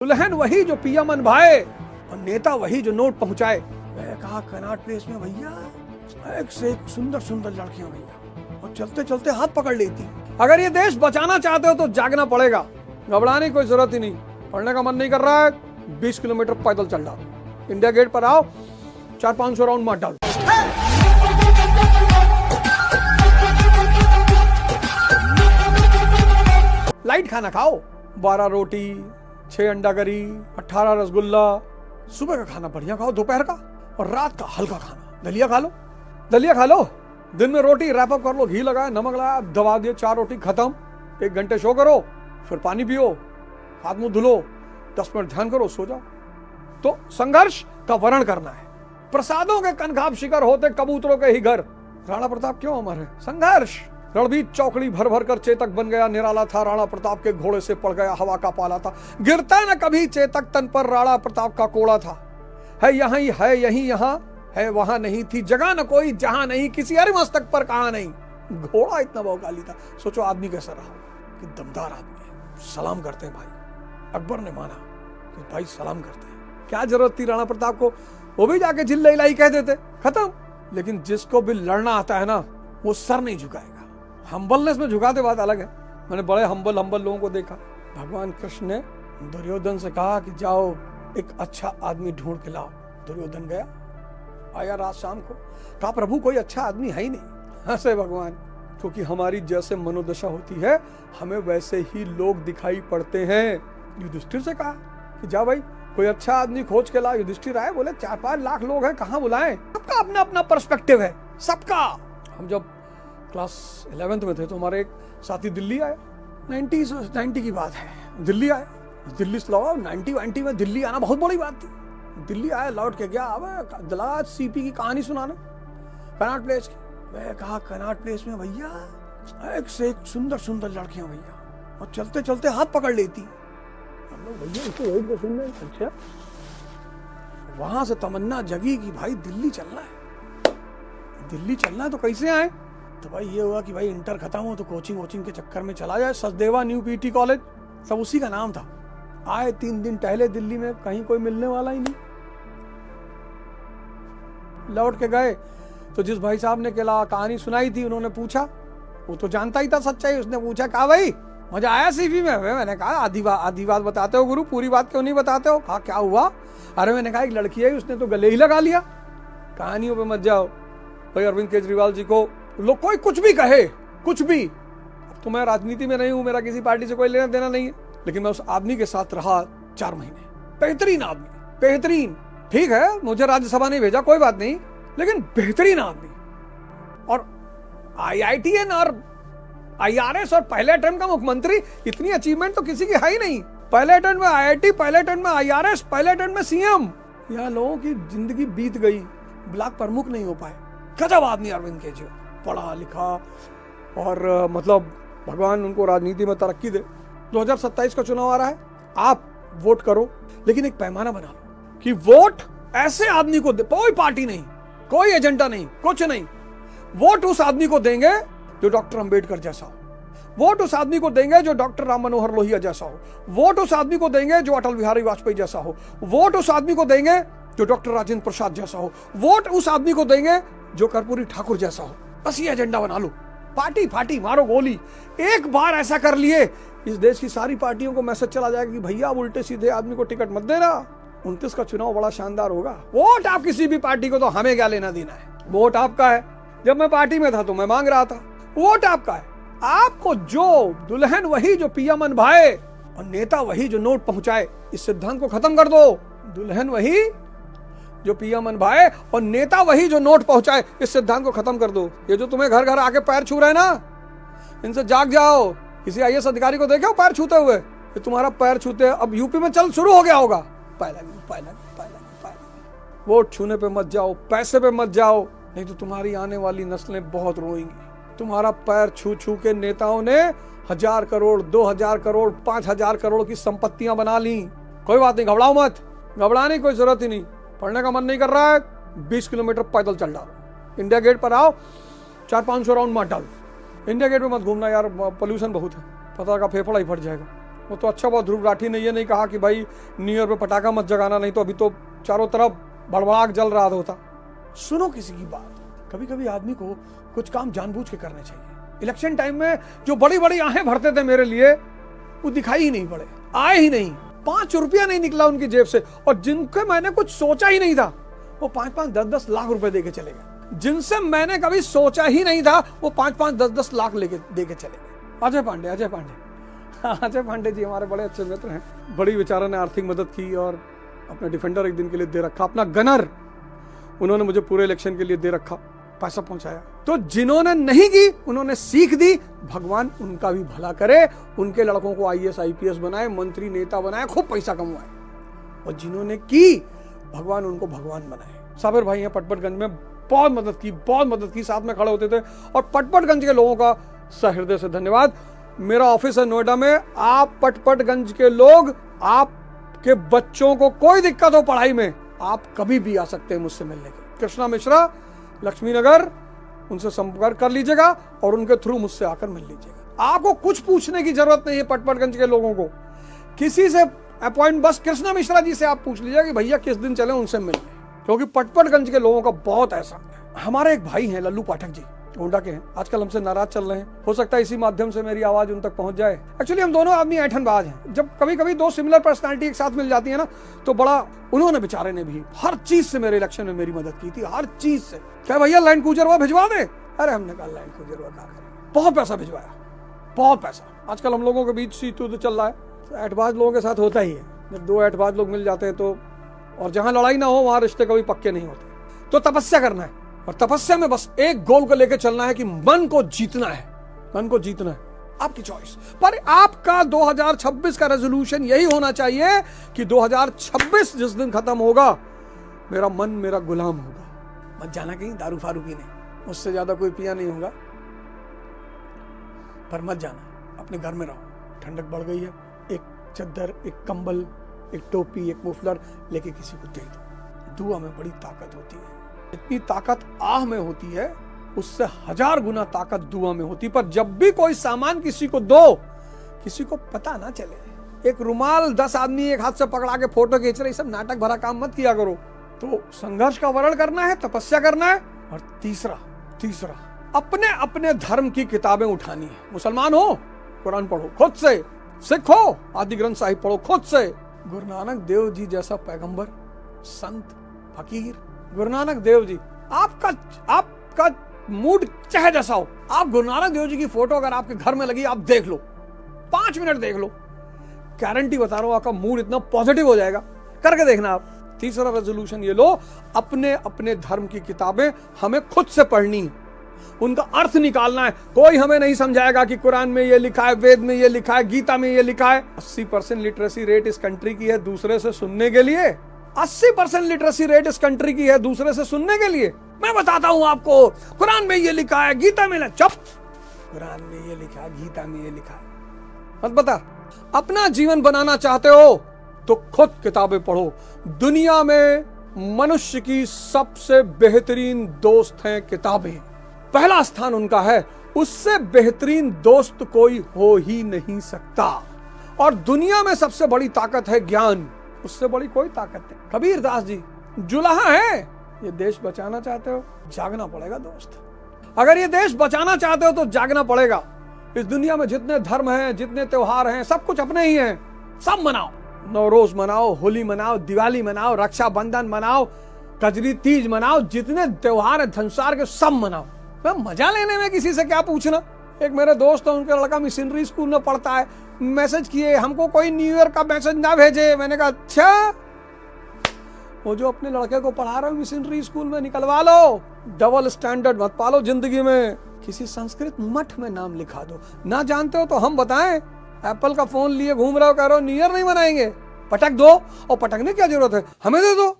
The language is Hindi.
दुल्हन वही जो पिया मन भाए और नेता वही जो नोट पहुंचाए। मैंने कहा कनॉट प्लेस में भैया एक से एक सुंदर सुंदर लड़कियां भैया, और चलते चलते हाथ पकड़ लेती। अगर ये देश बचाना चाहते हो तो जागना पड़ेगा, घबराने की कोई जरूरत ही नहीं। पढ़ने का मन नहीं कर रहा है, 20 किलोमीटर पैदल चल डालो, इंडिया गेट पर आओ, 400-500 राउंड मार डालो। लाइट खाना खाओ, 12 रोटी, 6 अंडा करी, 18 रसगुल्ला। सुबह का खाना बढ़िया खाओ, दोपहर का, और रात का हल्का खाना, दलिया खा लो, दलिया खा लो। दिन में रोटी रैप अप कर लो, घी लगाया, नमक लगाया, दबा दिए, 4 रोटी खत्म। 1 घंटे शो करो, फिर पानी पियो, हाथ मुंह धुलो, 10 मिनट ध्यान करो, सो जाओ। तो संघर्ष का वर्ण करना है। प्रसादों के कनखाब शिखर होते कबूतरों के ही घर। राणा प्रताप क्यों अमर है? संघर्ष। रणबीर चौकड़ी भर भर कर चेतक बन गया, निराला था राणा प्रताप के घोड़े से पड़ गया, हवा का पाला था, गिरता न कभी चेतक तन पर, राणा प्रताप का कोड़ा था। है यहाँ ही है, यही यहाँ है, वहां नहीं थी जगह न कोई, जहां नहीं किसी अरे मस्तक पर कहा नहीं। घोड़ा इतना बहुकाली था। सोचो आदमी कैसा रहा, कि दमदार आदमी है, सलाम करते हैं भाई। अकबर ने माना कि भाई सलाम करते हैं। क्या जरूरत थी राणा प्रताप को, वो भी जाके जिल्ला इलाही कह देते, खत्म। लेकिन जिसको भी लड़ना आता है ना, वो सर नहीं झुकाएगा। हम्बलनेस में झुकाते बात अलग है। मैंने बड़े हम्बल लोगों को देखा। भगवान कृष्ण ने दुर्योधन से कहा कि जाओ एक अच्छा आदमी ढूंढ के लाओ। दुर्योधन गया, आया रात शाम को, कहा प्रभु कोई अच्छा आदमी है ही नहीं। हंसे भगवान, क्योंकि हमारी जैसे मनोदशा होती है, हमें वैसे ही लोग दिखाई पड़ते हैं। युधिष्ठिर से कहा कि जा भाई कोई अच्छा आदमी खोज के ला। युधिष्ठिर आए, बोले 4-5 लाख लोग हैं, कहाँ बुलाएं? सबका अपना अपना पर्सपेक्टिव है, सबका। हम जब क्लास 11th में थे तो हमारे एक साथी दिल्ली आए, 90 की बात है। दिल्ली आए, दिल्ली से लौटा, 90 में दिल्ली आना बहुत बड़ी बात थी। दिल्ली आया, लौट के गया, अब दलाज सीपी की कहानी सुनाने, कनॉट प्लेस की। मैं कहा कनॉट प्लेस में भैया एक से एक सुंदर सुंदर लड़कियां भैया, और चलते चलते हाथ पकड़ लेती। हम लोग भैया इसको वेट कर सुन रहे हैं। अच्छा, वहां से तमन्ना जगी कि भाई दिल्ली चलना है, दिल्ली चलना है। तो कैसे आए? तो भाई ये हुआ कि भाई इंटर खत्म हो तो कोचिंग के चक्कर में चला जाए। सचदेवा न्यू पीटी कॉलेज, सब उसी का नाम था। आए 3 दिन टहले दिल्ली में, कहीं कोई मिलने वाला ही नहीं। लौट के गए तो जिस भाई साहब ने कहानी सुनाई थी, उन्होंने पूछा, वो तो जानता ही था सच्चाई। उसने पूछा, कहा भाई मजा आया सीपी में? मैंने कहा आधी बात बताते हो गुरु, पूरी बात क्यों नहीं बताते हो? कहा क्या हुआ? अरे मैंने कहा एक लड़की है, उसने तो गले ही लगा लिया। कहानियों पे मत जाओ भाई। अरविंद केजरीवाल जी को लोग कोई कुछ भी कहे, कुछ भी। अब तो मैं राजनीति में नहीं हूं, मेरा किसी पार्टी से कोई लेना देना नहीं है, लेकिन मैं उस आदमी के साथ रहा 4 महीने। बेहतरीन आदमी, बेहतरीन। ठीक है मुझे राज्यसभा नहीं भेजा, कोई बात नहीं, लेकिन बेहतरीन आदमी। और IITN और IRS और पहले अटेम्प्ट का मुख्यमंत्री, इतनी अचीवमेंट तो किसी की है ही नहीं। पहले अटेम्प्ट में IIT, पहले अटेम्प्ट में IRS, पहले अटेम्प्ट में CM। यहाँ लोगों की जिंदगी बीत गई, ब्लॉक प्रमुख नहीं हो पाए। गजब आदमी अरविंद केजरीवाल, पढ़ा लिखा, और मतलब भगवान उनको राजनीति में तरक्की दे। 2027 का चुनाव आ रहा है, आप वोट करो, लेकिन एक पैमाना बना लो कि वोट ऐसे आदमी को दे, कोई पार्टी नहीं, कोई एजेंडा नहीं, कुछ नहीं। वोट उस आदमी को देंगे जो डॉक्टर अंबेडकर जैसा हो, वोट उस आदमी को देंगे जो डॉक्टर राम मनोहर लोहिया जैसा हो, वोट उस आदमी को देंगे जो अटल बिहारी वाजपेयी जैसा हो, वोट उस आदमी को देंगे जो डॉक्टर राजेंद्र प्रसाद जैसा हो, वोट उस आदमी को देंगे जो कर्पूरी ठाकुर जैसा हो। बस ये एजेंडा बना लो। पार्टी फाटी मारो गोली। एक बार ऐसा कर लिए, इस देश की सारी पार्टियों को मैसेज चला जाएगा कि भैया उल्टे सीधे आदमी को टिकट मत देना। 29 का चुनाव बड़ा शानदार होगा। वोट आप किसी भी पार्टी को, तो हमें क्या लेना देना है? वोट आपका है। जब मैं पार्टी में था तो मैं मांग रहा था, वोट आपका है। आपको जो दुल्हन वही जो पिया मन भाए और नेता वही जो नोट पहुंचाए, इस सिद्धांत को खत्म कर दो। दुल्हन वही जो पिया मन भाए और नेता वही जो नोट पहुंचाए, इस सिद्धांत को खत्म कर दो। ये जो तुम्हें घर घर आके पैर छू रहे हैं ना, इनसे जाग जाओ। किसी IAS अधिकारी को देखो पैर छूते हुए? ये तुम्हारा पैर छूते अब यूपी में चल शुरू हो गया होगा। पहला वोट छूने पे मत जाओ, पैसे पे मत जाओ, नहीं तो तुम्हारी आने वाली नस्लें बहुत रोएंगी। तुम्हारा पैर छू छू के नेताओं ने 1000 करोड़, 2000 करोड़, 5000 करोड़ की संपत्तियां बना ली। कोई बात नहीं, घबराओ मत, घबराने की कोई जरूरत ही नहीं। पढ़ने का मन नहीं कर रहा है, 20 किलोमीटर पैदल चल डालो, इंडिया गेट पर आओ, 400-500 राउंड मार डालो। इंडिया गेट पे मत घूमना यार, पोल्यूशन बहुत है, पता का फेफड़ा ही फट जाएगा। वो तो अच्छा हुआ ध्रुव राठी ने ये नहीं कहा कि भाई न्यू ईयर पे पटाखा मत जगाना, नहीं तो अभी तो चारों तरफ भड़भड़ाक जल रहा होता। सुनो किसी की बात। कभी कभी आदमी को कुछ काम जानबूझ के करने चाहिए। इलेक्शन टाइम में जो बड़ी बड़ी आहें भरते थे मेरे लिए, वो दिखाई ही नहीं पड़े, आए ही नहीं, 5 रुपया नहीं निकला उनकी जेब से। और जिनके मैंने कुछ सोचा ही नहीं था, वो 5-5, 10-10 लाख रुपए देके चले गए। जिनसे मैंने कभी सोचा ही नहीं था, वो 5-5, 10-10 लाख लेके देके चले गए। अजय पांडे जी हमारे बड़े अच्छे मित्र हैं। बड़ी बेचारा ने आर्थिक मदद की और अपना डिफेंडर एक दिन के लिए दे रखा, अपना गनर उन्होंने मुझे पूरे इलेक्शन के लिए दे रखा, पैसा पहुंचाया। तो जिन्होंने नहीं की उन्होंने सीख दी, भगवान उनका भी भला करे, उनके लड़कों को IAS IPS बनाए, मंत्री नेता बनाए, खूब पैसा कमवाए। और जिन्होंने की, भगवान उनको भगवान बनाए। साबिर भाई हैं पटपटगंज में, बहुत मदद की, साथ में खड़े होते थे। और पटपटगंज के लोगों का सहृदय से धन्यवाद। मेरा ऑफिस है नोएडा में, आप पटपटगंज के लोग, आपके बच्चों को कोई दिक्कत हो पढ़ाई में, आप कभी भी आ सकते हैं मुझसे मिलने के। कृष्णा मिश्रा, लक्ष्मी नगर, उनसे संपर्क कर लीजिएगा और उनके थ्रू मुझसे आकर मिल लीजिएगा। आपको कुछ पूछने की जरूरत नहीं है पटपटगंज के लोगों को, किसी से अपॉइंट, बस कृष्णा मिश्रा जी से आप पूछ लीजिएगा कि भैया किस दिन चले उनसे मिलने, क्योंकि पटपटगंज के लोगों का बहुत एहसान है। हमारे एक भाई हैं लल्लू पाठक जी, गोंडा के हैं, आजकल हमसे नाराज चल रहे हैं। हो सकता है इसी माध्यम से मेरी आवाज उन तक पहुंच जाए। एक्चुअली हम दोनों आदमी ऐठनबाज हैं। जब कभी कभी 2 सिमिलर पर्सनालिटी एक साथ मिल जाती है ना, तो बड़ा, उन्होंने बेचारे ने भी हर चीज से मेरे इलेक्शन में मेरी मदद की थी, हर चीज से। क्या भैया लैंड क्रूजर हुआ भिजवा दे? अरे हमने कहा लैंड क्रूजर हुआ कहा, बहुत पैसा भिजवाया, बहुत पैसा। आजकल हम लोगों के बीच सीतुद चल रहा है, ऐठबाज लोगों के साथ होता ही है। जब 2 ऐठबाज लोग मिल जाते हैं तो, और जहां लड़ाई ना हो वहां रिश्ते कभी पक्के नहीं होते। तो तपस्या करना है, और तपस्या में बस एक गोल को लेकर चलना है कि मन को जीतना है, मन को जीतना है, आपकी चॉइस। पर आपका 2026 का रेजोल्यूशन यही होना चाहिए कि 2026 जिस दिन खत्म होगा, मेरा मन मेरा गुलाम होगा। मत जाना कहीं दारू फारू पीने, उससे ज्यादा कोई पिया नहीं होगा, पर मत जाना, अपने घर में रहो। ठंडक बढ़ गई है, एक चद्दर, एक कंबल, एक टोपी, एक मुफलर लेके किसी को दे दो। दुआ में बड़ी ताकत होती है। इतनी ताकत आह में होती है, उससे 1000 गुना ताकत दुआ में होती। पर जब भी कोई सामान किसी को दो, किसी को पता ना चले। एक रुमाल 10 आदमी एक हाथ से पकड़ा के फोटो खींच रहे, सब नाटक भरा काम मत किया करो। तो संघर्ष का वर्ण करना है, तपस्या करना है। और तीसरा अपने अपने धर्म की किताबें उठानी है। मुसलमान हो, कुरान पढ़ो खुद से, सिख हो, आदि ग्रंथ साहिब पढ़ो खुद से। गुरु नानक देव जी जैसा पैगंबर, संत, फकीर, गुरु नानक देव जी, आपका मूड चाहे जैसा हो, आप गुरु नानक देव जी की फोटो अगर आपके घर में लगी, आप देख लो, 5 मिनट देख लो, गारंटी बता रहा हूं आपका मूड इतना पॉजिटिव हो जाएगा। करके देखना आप। तीसरा रेजोल्यूशन ये लो, अपने अपने धर्म की किताबें हमें खुद से पढ़नी है, उनका अर्थ निकालना है। कोई हमें नहीं समझाएगा कि कुरान में ये लिखा है, वेद में ये लिखा है, गीता में ये लिखा है। 80% लिटरेसी रेट इस कंट्री की है दूसरे से सुनने के लिए। 80% लिटरेसी रेट इस कंट्री की है दूसरे से सुनने के लिए। मैं बताता हूं आपको, कुरान में ये लिखा है, गीता में चुप, कुरान में ये लिखा है, गीता में ये लिखा है, मत बता। अपना जीवन बनाना चाहते हो तो खुद किताबें पढ़ो। दुनिया में मनुष्य की सबसे बेहतरीन दोस्त हैं किताबें, पहला स्थान उनका है। उससे बेहतरीन दोस्त कोई हो ही नहीं सकता। और दुनिया में सबसे बड़ी ताकत है ज्ञान, उससे बड़ी कोई ताकत नहीं। कबीर दास जी जुलाहा है। ये देश बचाना चाहते हो, जागना पड़ेगा दोस्त। अगर ये देश बचाना चाहते हो तो जागना पड़ेगा। इस दुनिया में जितने धर्म हैं, जितने त्योहार हैं, सब कुछ अपने ही हैं, सब मनाओ। नवरोज मनाओ, होली मनाओ, दिवाली मनाओ, रक्षाबंधन मनाओ, कजरी तीज मनाओ, जितने त्योहार हैं संसार के सब मनाओ। मैं मजा लेने में किसी से क्या पूछना। एक मेरे दोस्त है, उनका लड़का मिशनरी स्कूल में पढ़ता है, मैसेज किए हमको कोई न्यू ईयर का मैसेज ना भेजे। मैंने कहा अच्छा, वो जो अपने लड़के को पढ़ा रहे हो मिशनरी स्कूल में, निकलवा लो। डबल स्टैंडर्ड मत पालो जिंदगी में। किसी संस्कृत मठ में नाम लिखा दो। ना जानते हो तो हम बताएं। एप्पल का फोन लिए घूम रहे हो, कह रहे हो न्यू ईयर नहीं मनाएंगे, पटक दो। और पटकने की क्या जरूरत है, हमें दे दो।